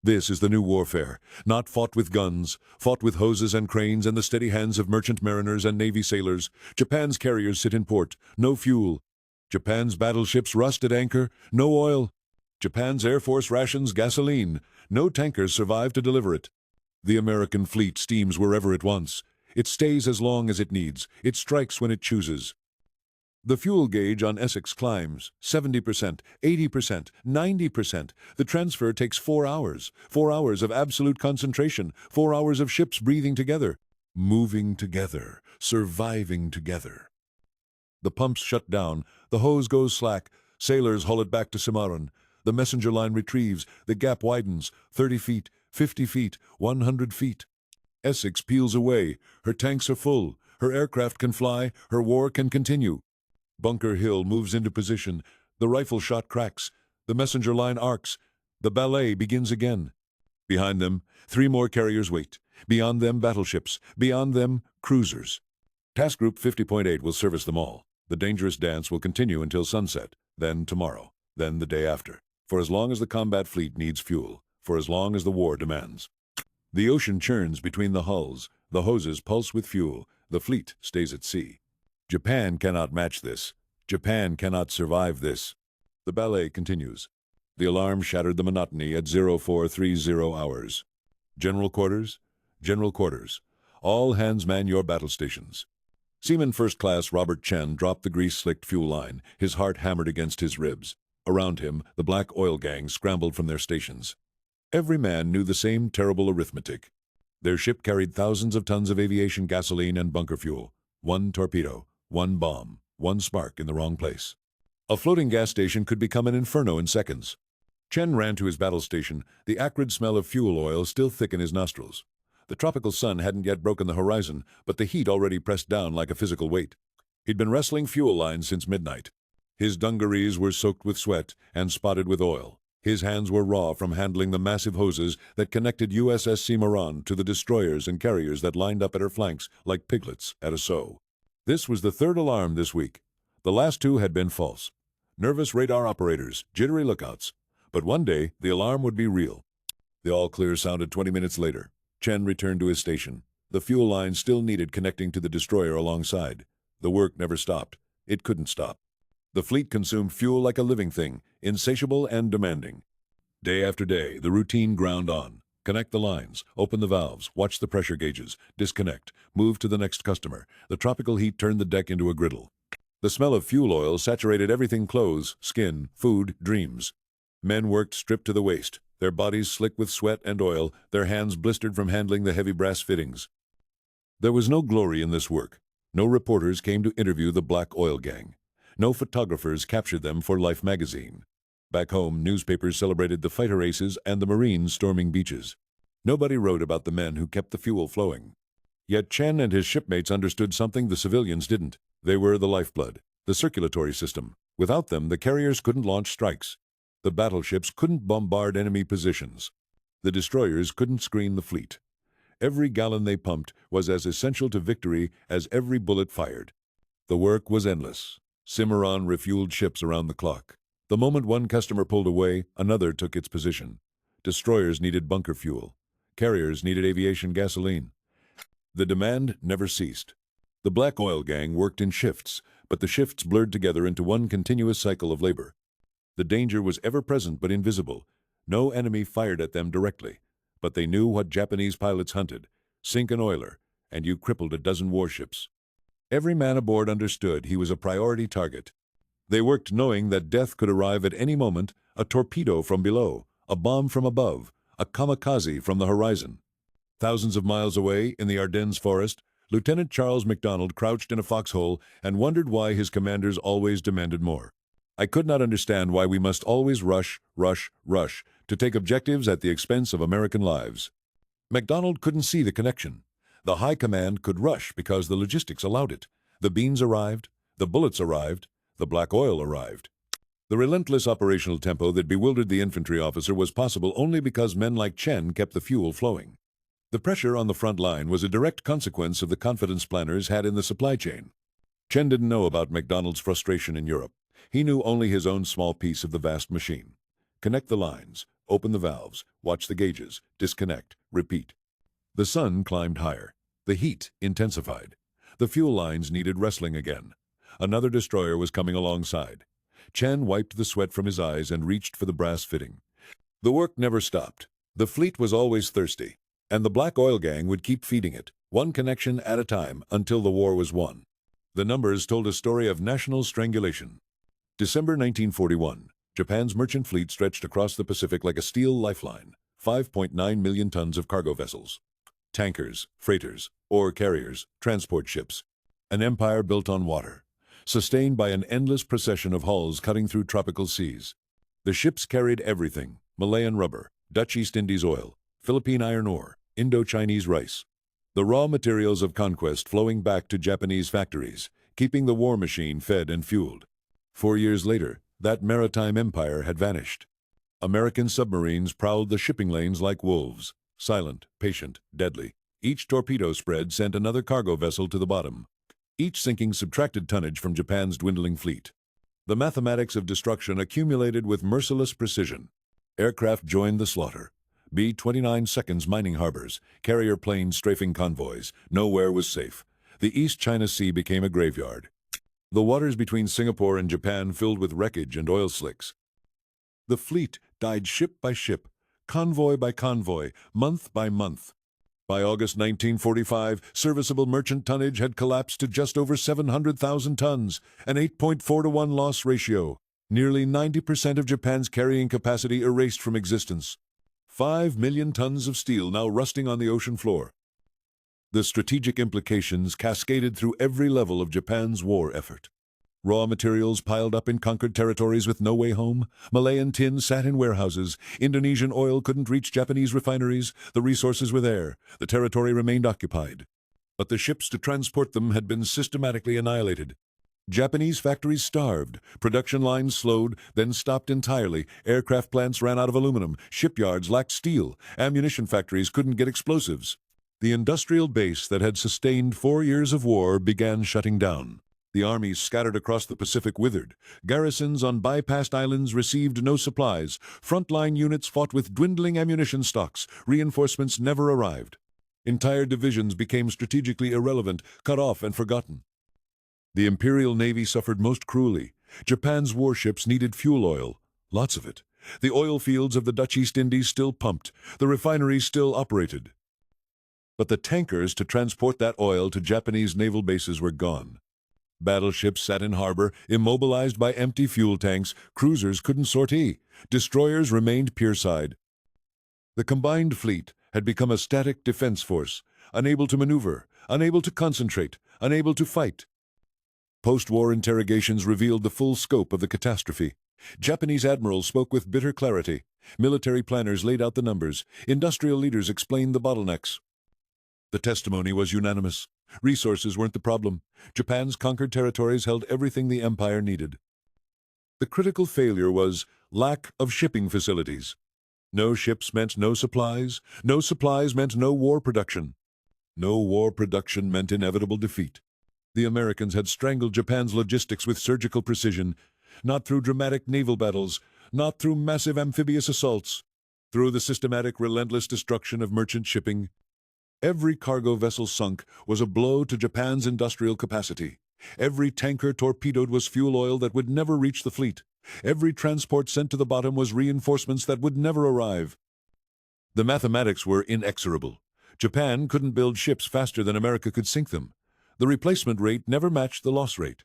This is the new warfare, not fought with guns, fought with hoses and cranes and the steady hands of merchant mariners and Navy sailors. Japan's carriers sit in port, no fuel. Japan's battleships rust at anchor, no oil. Japan's Air Force rations gasoline, no tankers survive to deliver it. The American fleet steams wherever it wants. It stays as long as it needs. It strikes when it chooses. The fuel gauge on Essex climbs 70%, 80%, 90%. The transfer takes 4 hours. 4 hours of absolute concentration. 4 hours of ships breathing together, moving together, surviving together. The pumps shut down. The hose goes slack. Sailors haul it back to Cimarron. The messenger line retrieves. The gap widens. 30 feet, 50 feet, 100 feet. Essex peels away. Her tanks are full. Her aircraft can fly. Her war can continue. Bunker Hill moves into position. The rifle shot cracks. The messenger line arcs. The ballet begins again. Behind them, 3 more carriers wait. Beyond them, battleships. Beyond them, cruisers. Task Group 50.8 will service them all. The dangerous dance will continue until sunset, then tomorrow, then the day after, for as long as the combat fleet needs fuel, for as long as the war demands. The ocean churns between the hulls. The hoses pulse with fuel. The fleet stays at sea. Japan cannot match this. Japan cannot survive this. The ballet continues. The alarm shattered the monotony at 0430 hours. General quarters? General quarters. All hands man your battle stations. Seaman First Class Robert Chen dropped the grease-slicked fuel line, his heart hammered against his ribs. Around him, the black oil gang scrambled from their stations. Every man knew the same terrible arithmetic. Their ship carried thousands of tons of aviation gasoline and bunker fuel. 1 torpedo, 1 bomb, 1 spark in the wrong place. A floating gas station could become an inferno in seconds. Chen ran to his battle station, the acrid smell of fuel oil still thick in his nostrils. The tropical sun hadn't yet broken the horizon, but the heat already pressed down like a physical weight. He'd been wrestling fuel lines since midnight. His dungarees were soaked with sweat and spotted with oil. His hands were raw from handling the massive hoses that connected USS Cimarron to the destroyers and carriers that lined up at her flanks like piglets at a sow. This was the 3rd alarm this week. The last 2 had been false. Nervous radar operators, jittery lookouts. But one day, the alarm would be real. The all-clear sounded 20 minutes later. Chen returned to his station. The fuel line still needed connecting to the destroyer alongside. The work never stopped. It couldn't stop. The fleet consumed fuel like a living thing, insatiable and demanding. Day after day, the routine ground on. Connect the lines, open the valves, watch the pressure gauges, disconnect, move to the next customer. The tropical heat turned the deck into a griddle. The smell of fuel oil saturated everything: clothes, skin, food, dreams. Men worked stripped to the waist, their bodies slick with sweat and oil, their hands blistered from handling the heavy brass fittings. There was no glory in this work. No reporters came to interview the black oil gang. No photographers captured them for Life magazine. Back home, newspapers celebrated the fighter aces and the Marines storming beaches. Nobody wrote about the men who kept the fuel flowing. Yet Chen and his shipmates understood something the civilians didn't. They were the lifeblood, the circulatory system. Without them, the carriers couldn't launch strikes. The battleships couldn't bombard enemy positions. The destroyers couldn't screen the fleet. Every gallon they pumped was as essential to victory as every bullet fired. The work was endless. Cimarron refueled ships around the clock. The moment one customer pulled away, another took its position. Destroyers needed bunker fuel. Carriers needed aviation gasoline. The demand never ceased. The black oil gang worked in shifts, but the shifts blurred together into one continuous cycle of labor. The danger was ever present but invisible. No enemy fired at them directly, but they knew what Japanese pilots hunted: sink an oiler, and you crippled a dozen warships. Every man aboard understood he was a priority target. They worked knowing that death could arrive at any moment: a torpedo from below, a bomb from above, a kamikaze from the horizon. Thousands of miles away, in the Ardennes forest, Lieutenant Charles MacDonald crouched in a foxhole and wondered why his commanders always demanded more. I could not understand why we must always rush to take objectives at the expense of American lives. MacDonald couldn't see the connection. The high command could rush because the logistics allowed it. The beans arrived, the bullets arrived, the black oil arrived. The relentless operational tempo that bewildered the infantry officer was possible only because men like Chen kept the fuel flowing. The pressure on the front line was a direct consequence of the confidence planners had in the supply chain. Chen didn't know about MacDonald's frustration in Europe. He knew only his own small piece of the vast machine. Connect the lines, open the valves, watch the gauges, disconnect, repeat. The sun climbed higher. The heat intensified. The fuel lines needed wrestling again. Another destroyer was coming alongside. Chen wiped the sweat from his eyes and reached for the brass fitting. The work never stopped. The fleet was always thirsty, and the black oil gang would keep feeding it, one connection at a time, until the war was won. The numbers told a story of national strangulation. December 1941, Japan's merchant fleet stretched across the Pacific like a steel lifeline, 5.9 million tons of cargo vessels. Tankers, freighters, ore carriers, transport ships. An empire built on water, sustained by an endless procession of hulls cutting through tropical seas. The ships carried everything: Malayan rubber, Dutch East Indies oil, Philippine iron ore, Indo-Chinese rice. The raw materials of conquest flowing back to Japanese factories, keeping the war machine fed and fueled. 4 years later, that maritime empire had vanished. American submarines prowled the shipping lanes like wolves, silent, patient, deadly. Each torpedo spread sent another cargo vessel to the bottom. Each sinking subtracted tonnage from Japan's dwindling fleet. The mathematics of destruction accumulated with merciless precision. Aircraft joined the slaughter. B-29 seconds mining harbors, carrier planes strafing convoys. Nowhere was safe. The East China Sea became a graveyard. The waters between Singapore and Japan filled with wreckage and oil slicks. The fleet died ship by ship, convoy by convoy, month by month. By August 1945, serviceable merchant tonnage had collapsed to just over 700,000 tons, an 8.4 to 1 loss ratio. Nearly 90% of Japan's carrying capacity erased from existence. 5 million tons of steel now rusting on the ocean floor. The strategic implications cascaded through every level of Japan's war effort. Raw materials piled up in conquered territories with no way home. Malayan tin sat in warehouses. Indonesian oil couldn't reach Japanese refineries. The resources were there. The territory remained occupied. But the ships to transport them had been systematically annihilated. Japanese factories starved. Production lines slowed, then stopped entirely. Aircraft plants ran out of aluminum. Shipyards lacked steel. Ammunition factories couldn't get explosives. The industrial base that had sustained 4 years of war began shutting down. The armies scattered across the Pacific withered. Garrisons on bypassed islands received no supplies. Frontline units fought with dwindling ammunition stocks. Reinforcements never arrived. Entire divisions became strategically irrelevant, cut off and forgotten. The Imperial Navy suffered most cruelly. Japan's warships needed fuel oil, lots of it. The oil fields of the Dutch East Indies still pumped. The refineries still operated. But the tankers to transport that oil to Japanese naval bases were gone. Battleships sat in harbor, immobilized by empty fuel tanks. Cruisers couldn't sortie. Destroyers remained pierside. The combined fleet had become a static defense force, unable to maneuver, unable to concentrate, unable to fight. Post-war interrogations revealed the full scope of the catastrophe. Japanese admirals spoke with bitter clarity. Military planners laid out the numbers. Industrial leaders explained the bottlenecks. The testimony was unanimous. Resources weren't the problem. Japan's conquered territories held everything the empire needed. The critical failure was lack of shipping facilities. No ships meant no supplies. No supplies meant no war production. No war production meant inevitable defeat. The Americans had strangled Japan's logistics with surgical precision, not through dramatic naval battles, not through massive amphibious assaults, through the systematic, relentless destruction of merchant shipping. Every cargo vessel sunk was a blow to Japan's industrial capacity. Every tanker torpedoed was fuel oil that would never reach the fleet. Every transport sent to the bottom was reinforcements that would never arrive. The mathematics were inexorable. Japan couldn't build ships faster than America could sink them. The replacement rate never matched the loss rate.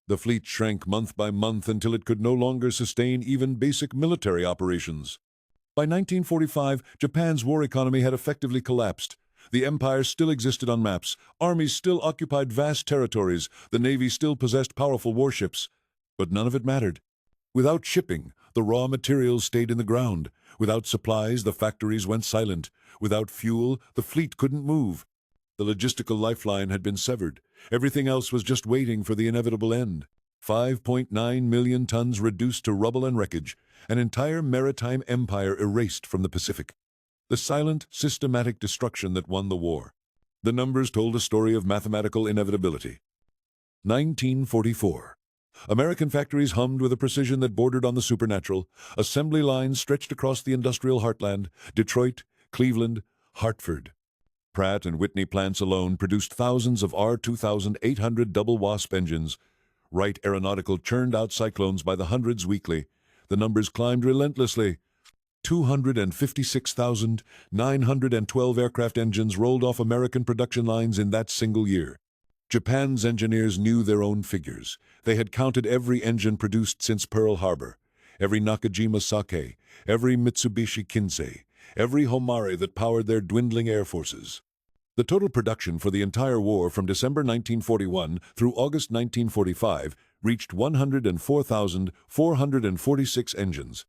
The fleet shrank month by month until it could no longer sustain even basic military operations. By 1945, Japan's war economy had effectively collapsed. The empire still existed on maps. Armies still occupied vast territories. The navy still possessed powerful warships. But none of it mattered. Without shipping, the raw materials stayed in the ground. Without supplies, the factories went silent. Without fuel, the fleet couldn't move. The logistical lifeline had been severed. Everything else was just waiting for the inevitable end. 5.9 million tons reduced to rubble and wreckage. An entire maritime empire erased from the Pacific. The silent, systematic destruction that won the war. The numbers told a story of mathematical inevitability. 1944. American factories hummed with a precision that bordered on the supernatural. Assembly lines stretched across the industrial heartland. Detroit, Cleveland, Hartford. Pratt and Whitney plants alone produced thousands of R-2800 double Wasp engines. Wright Aeronautical churned out Cyclones by the hundreds weekly. The numbers climbed relentlessly. 256,912 aircraft engines rolled off American production lines in that single year. Japan's engineers knew their own figures. They had counted every engine produced since Pearl Harbor, every Nakajima Sake, every Mitsubishi Kinsei, every Homare that powered their dwindling air forces. The total production for the entire war from December 1941 through August 1945 reached 104,446 engines.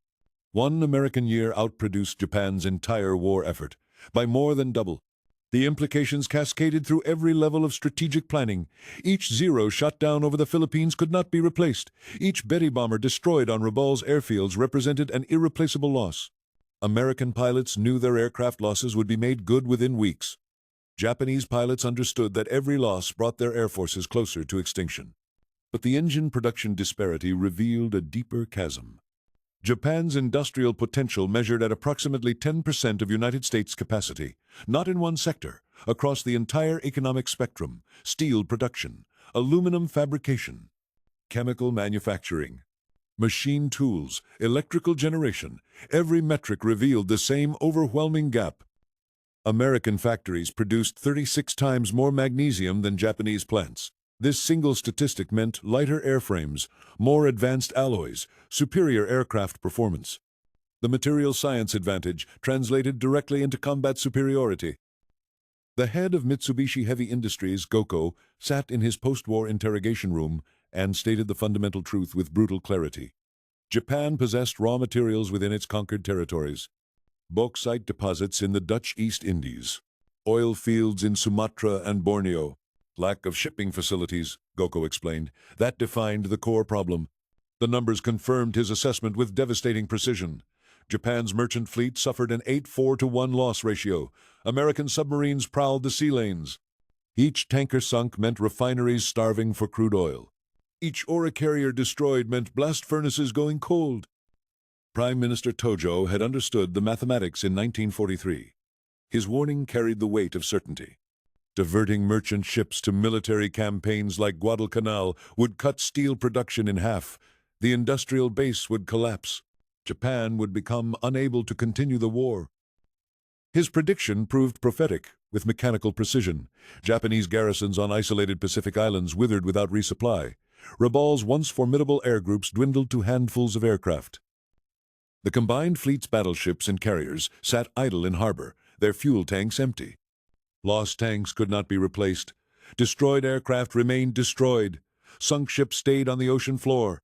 One American year outproduced Japan's entire war effort by more than double. The implications cascaded through every level of strategic planning. Each Zero shot down over the Philippines could not be replaced. Each Betty bomber destroyed on Rabal's airfields represented an irreplaceable loss. American pilots knew their aircraft losses would be made good within weeks. Japanese pilots understood that every loss brought their air forces closer to extinction. But the engine production disparity revealed a deeper chasm. Japan's industrial potential measured at approximately 10% of United States capacity, not in one sector, across the entire economic spectrum: steel production, aluminum fabrication, chemical manufacturing, machine tools, electrical generation. Every metric revealed the same overwhelming gap. American factories produced 36 times more magnesium than Japanese plants. This single statistic meant lighter airframes, more advanced alloys, superior aircraft performance. The material science advantage translated directly into combat superiority. The head of Mitsubishi Heavy Industries, Goko, sat in his post-war interrogation room and stated the fundamental truth with brutal clarity. Japan possessed raw materials within its conquered territories. Bauxite deposits in the Dutch East Indies, oil fields in Sumatra and Borneo. Lack of shipping facilities, Goko explained. That defined the core problem. The numbers confirmed his assessment with devastating precision. Japan's merchant fleet suffered an 8-4-1 loss ratio. American submarines prowled the sea lanes. Each tanker sunk meant refineries starving for crude oil. Each ore carrier destroyed meant blast furnaces going cold. Prime Minister Tojo had understood the mathematics in 1943. His warning carried the weight of certainty. Diverting merchant ships to military campaigns like Guadalcanal would cut steel production in half. The industrial base would collapse. Japan would become unable to continue the war. His prediction proved prophetic, with mechanical precision. Japanese garrisons on isolated Pacific islands withered without resupply. Rabal's once formidable air groups dwindled to handfuls of aircraft. The combined fleet's battleships and carriers sat idle in harbor, their fuel tanks empty. Lost tanks could not be replaced. Destroyed aircraft remained destroyed. Sunk ships stayed on the ocean floor.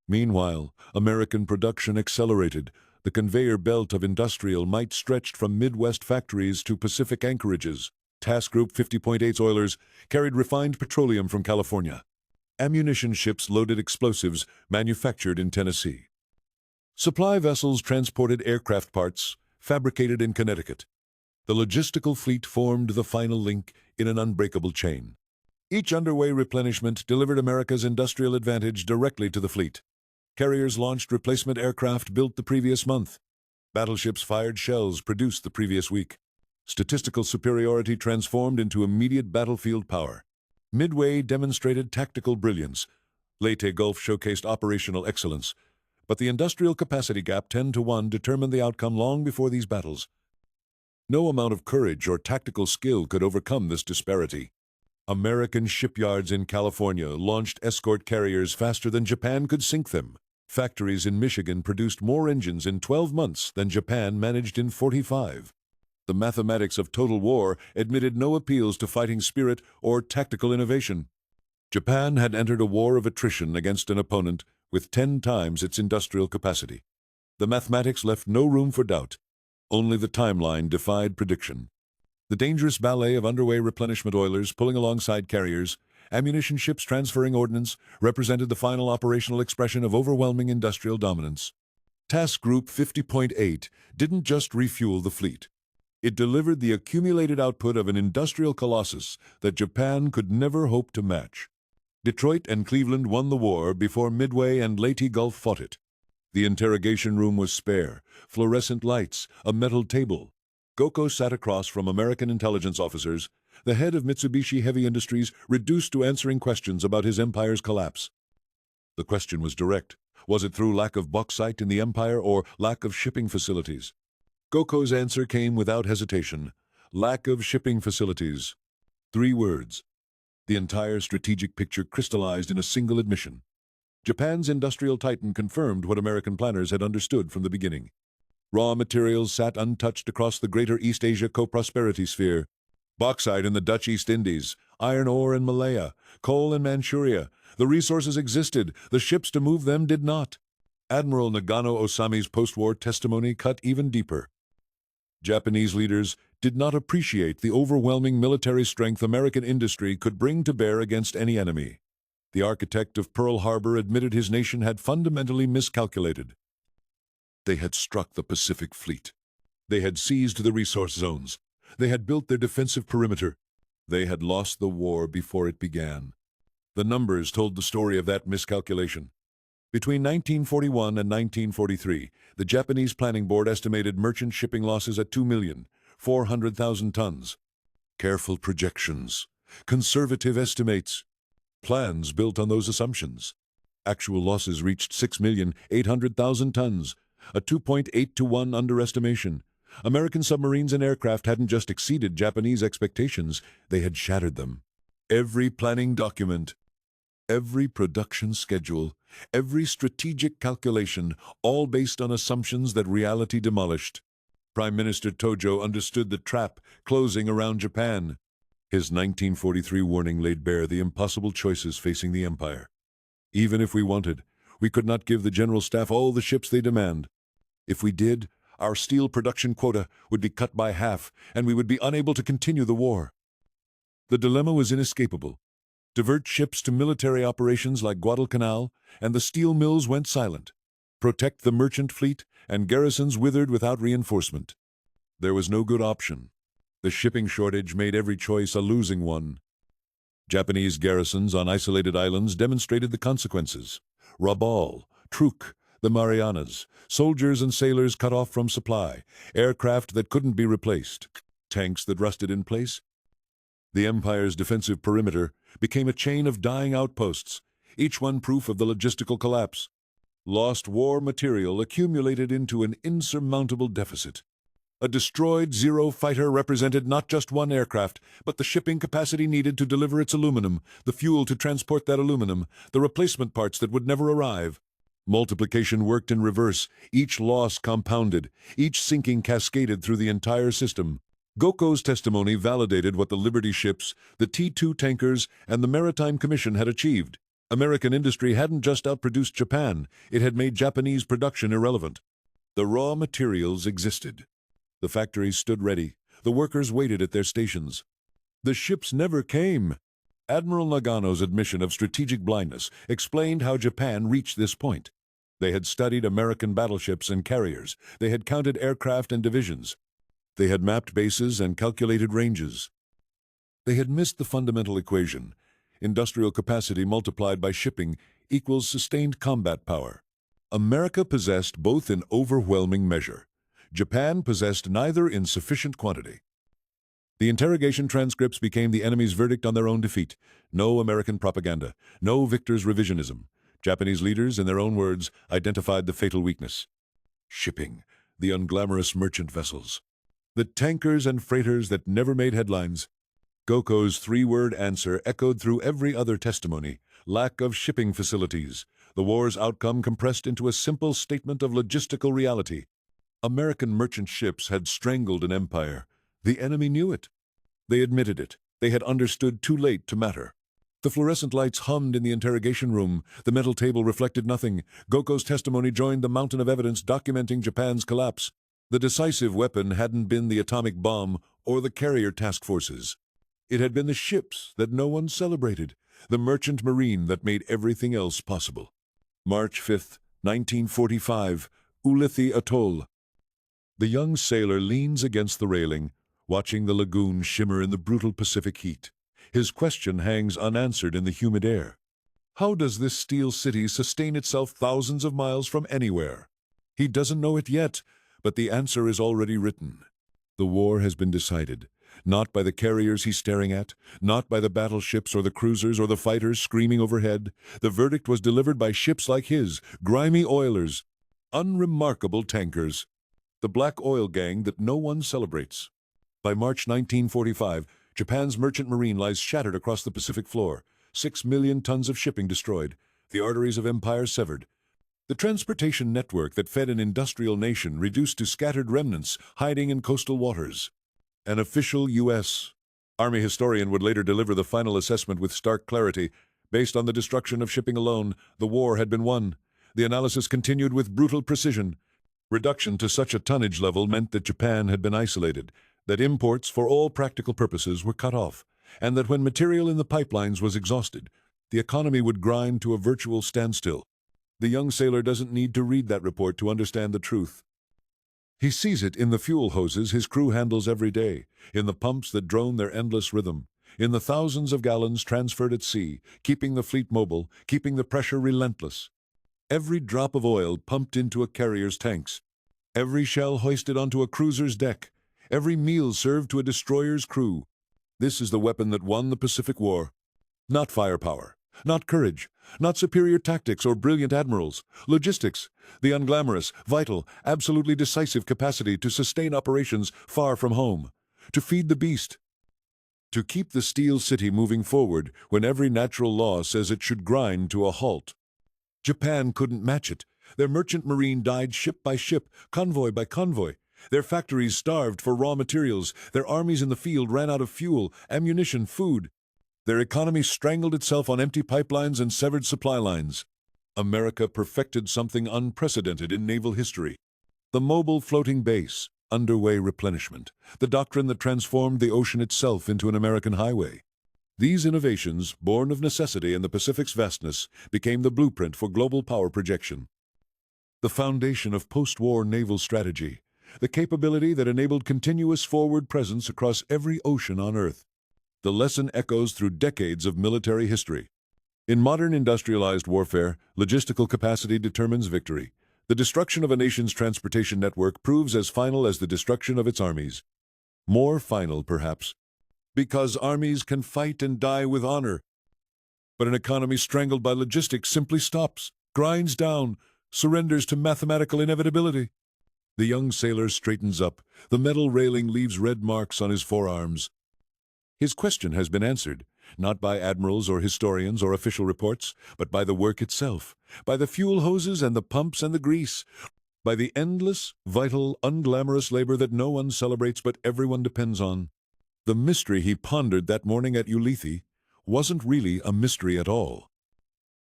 Meanwhile, American production accelerated. The conveyor belt of industrial might stretched from Midwest factories to Pacific anchorages. Task Group 50.8's oilers carried refined petroleum from California. Ammunition ships loaded explosives manufactured in Tennessee. Supply vessels transported aircraft parts fabricated in Connecticut. The logistical fleet formed the final link in an unbreakable chain. Each underway replenishment delivered America's industrial advantage directly to the fleet. Carriers launched replacement aircraft built the previous month. Battleships fired shells produced the previous week. Statistical superiority transformed into immediate battlefield power. Midway demonstrated tactical brilliance. Leyte Gulf showcased operational excellence. But the industrial capacity gap 10-1 determined the outcome long before these battles. No amount of courage or tactical skill could overcome this disparity. American shipyards in California launched escort carriers faster than Japan could sink them. Factories in Michigan produced more engines in 12 months than Japan managed in 45. The mathematics of total war admitted no appeals to fighting spirit or tactical innovation. Japan had entered a war of attrition against an opponent with 10 times its industrial capacity. The mathematics left no room for doubt. Only the timeline defied prediction. The dangerous ballet of underway replenishment oilers pulling alongside carriers, ammunition ships transferring ordnance, represented the final operational expression of overwhelming industrial dominance. Task Group 50.8 didn't just refuel the fleet. It delivered the accumulated output of an industrial colossus that Japan could never hope to match. Detroit and Cleveland won the war before Midway and Leyte Gulf fought it. The interrogation room was spare, fluorescent lights, a metal table. Goko sat across from American intelligence officers, the head of Mitsubishi Heavy Industries reduced to answering questions about his empire's collapse. The question was direct. Was it through lack of bauxite in the empire or lack of shipping facilities? Goko's answer came without hesitation. Lack of shipping facilities. 3 words. The entire strategic picture crystallized in a single admission. Japan's industrial titan confirmed what American planners had understood from the beginning. Raw materials sat untouched across the greater East Asia co-prosperity sphere. Bauxite in the Dutch East Indies, iron ore in Malaya, coal in Manchuria. The resources existed, the ships to move them did not. Admiral Nagano Osami's post-war testimony cut even deeper. Japanese leaders did not appreciate the overwhelming military strength American industry could bring to bear against any enemy. The architect of Pearl Harbor admitted his nation had fundamentally miscalculated. They had struck the Pacific Fleet. They had seized the resource zones. They had built their defensive perimeter. They had lost the war before it began. The numbers told the story of that miscalculation. Between 1941 and 1943, the Japanese Planning Board estimated merchant shipping losses at 2,400,000 tons. Careful projections, conservative estimates, plans built on those assumptions. Actual losses reached 6,800,000 tons, a 2.8 to 1 underestimation. American submarines and aircraft hadn't just exceeded Japanese expectations, they had shattered them. Every planning document, every production schedule, every strategic calculation, all based on assumptions that reality demolished. Prime Minister Tojo understood the trap closing around Japan. His 1943 warning laid bare the impossible choices facing the empire. Even if we wanted, we could not give the General Staff all the ships they demand. If we did, our steel production quota would be cut by half, and we would be unable to continue the war. The dilemma was inescapable. Divert ships to military operations like Guadalcanal, and the steel mills went silent. Protect the merchant fleet, and garrisons withered without reinforcement. There was no good option. The shipping shortage made every choice a losing one. Japanese garrisons on isolated islands demonstrated the consequences. Rabaul, Truk, the Marianas, soldiers and sailors cut off from supply, aircraft that couldn't be replaced, tanks that rusted in place. The empire's defensive perimeter became a chain of dying outposts, each one proof of the logistical collapse. Lost war material accumulated into an insurmountable deficit. A destroyed Zero fighter represented not just one aircraft, but the shipping capacity needed to deliver its aluminum, the fuel to transport that aluminum, the replacement parts that would never arrive. Multiplication worked in reverse, each loss compounded, each sinking cascaded through the entire system. Goko's testimony validated what the Liberty ships, the T-2 tankers, and the Maritime Commission had achieved. American industry hadn't just outproduced Japan, it had made Japanese production irrelevant. The raw materials existed. The factories stood ready. The workers waited at their stations. The ships never came. Admiral Nagano's admission of strategic blindness explained how Japan reached this point. They had studied American battleships and carriers. They had counted aircraft and divisions. They had mapped bases and calculated ranges. They had missed the fundamental equation. Industrial capacity multiplied by shipping equals sustained combat power. America possessed both in overwhelming measure. Japan possessed neither in sufficient quantity. The interrogation transcripts became the enemy's verdict on their own defeat. No American propaganda, no victor's revisionism. Japanese leaders, in their own words, identified the fatal weakness. Shipping, the unglamorous merchant vessels. The tankers and freighters that never made headlines. Goko's three-word answer echoed through every other testimony: lack of shipping facilities. The war's outcome compressed into a simple statement of logistical reality. American merchant ships had strangled an empire. The enemy knew it. They admitted it. They had understood too late to matter. The fluorescent lights hummed in the interrogation room. The mental table reflected nothing. Goko's testimony joined the mountain of evidence documenting Japan's collapse. The decisive weapon hadn't been the atomic bomb or the carrier task forces. It had been the ships that no one celebrated, the merchant marine that made everything else possible. March 5, 1945, Ulithi Atoll. The young sailor leans against the railing, watching the lagoon shimmer in the brutal Pacific heat. His question hangs unanswered in the humid air. How does this steel city sustain itself thousands of miles from anywhere? He doesn't know it yet, but the answer is already written. The war has been decided, not by the carriers he's staring at, not by the battleships or the cruisers or the fighters screaming overhead. The verdict was delivered by ships like his, grimy oilers, unremarkable tankers. The black oil gang that no one celebrates. By March 1945, Japan's merchant marine lies shattered across the Pacific floor, 6 million tons of shipping destroyed, the arteries of empire severed. The transportation network that fed an industrial nation reduced to scattered remnants hiding in coastal waters. An official U.S. Army historian would later deliver the final assessment with stark clarity. Based on the destruction of shipping alone, the war had been won. The analysis continued with brutal precision. Reduction to such a tonnage level meant that Japan had been isolated, that imports for all practical purposes were cut off, and that when material in the pipelines was exhausted, the economy would grind to a virtual standstill. The young sailor doesn't need to read that report to understand the truth. He sees it in the fuel hoses his crew handles every day, in the pumps that drone their endless rhythm, in the thousands of gallons transferred at sea, keeping the fleet mobile, keeping the pressure relentless. Every drop of oil pumped into a carrier's tanks, every shell hoisted onto a cruiser's deck, every meal served to a destroyer's crew. This is the weapon that won the Pacific War. Not firepower, not courage, not superior tactics or brilliant admirals. Logistics, the unglamorous, vital, absolutely decisive capacity to sustain operations far from home, to feed the beast, to keep the Steel City moving forward when every natural law says it should grind to a halt. Japan couldn't match it. Their merchant marine died ship by ship, convoy by convoy. Their factories starved for raw materials. Their armies in the field ran out of fuel, ammunition, food. Their economy strangled itself on empty pipelines and severed supply lines. America perfected something unprecedented in naval history. The mobile floating base, underway replenishment, the doctrine that transformed the ocean itself into an American highway. These innovations, born of necessity in the Pacific's vastness, became the blueprint for global power projection. The foundation of post-war naval strategy, the capability that enabled continuous forward presence across every ocean on Earth. The lesson echoes through decades of military history. In modern industrialized warfare, logistical capacity determines victory. The destruction of a nation's transportation network proves as final as the destruction of its armies. More final, perhaps, because armies can fight and die with honor. But an economy strangled by logistics simply stops, grinds down, surrenders to mathematical inevitability. The young sailor straightens up. The metal railing leaves red marks on his forearms. His question has been answered, not by admirals or historians or official reports, but by the work itself, by the fuel hoses and the pumps and the grease, by the endless, vital, unglamorous labor that no one celebrates but everyone depends on. The mystery he pondered that morning at Ulithi wasn't really a mystery at all.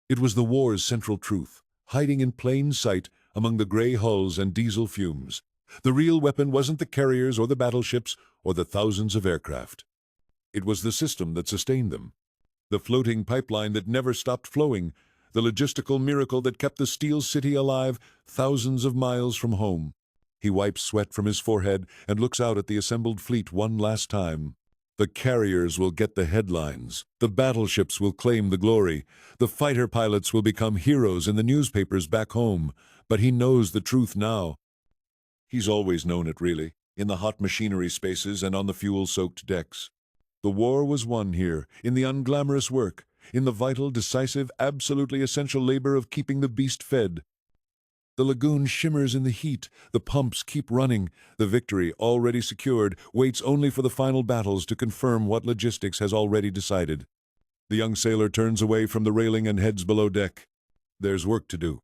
It was the war's central truth, hiding in plain sight among the gray hulls and diesel fumes. The real weapon wasn't the carriers or the battleships or the thousands of aircraft. It was the system that sustained them, the floating pipeline that never stopped flowing, the logistical miracle that kept the Steel City alive thousands of miles from home. He wipes sweat from his forehead and looks out at the assembled fleet one last time. The carriers will get the headlines. The battleships will claim the glory. The fighter pilots will become heroes in the newspapers back home. But he knows the truth now. He's always known it, really, in the hot machinery spaces and on the fuel-soaked decks. The war was won here, in the unglamorous work, in the vital, decisive, absolutely essential labor of keeping the beast fed. The lagoon shimmers in the heat, the pumps keep running. The victory, already secured, waits only for the final battles to confirm what logistics has already decided. The young sailor turns away from the railing and heads below deck. There's work to do.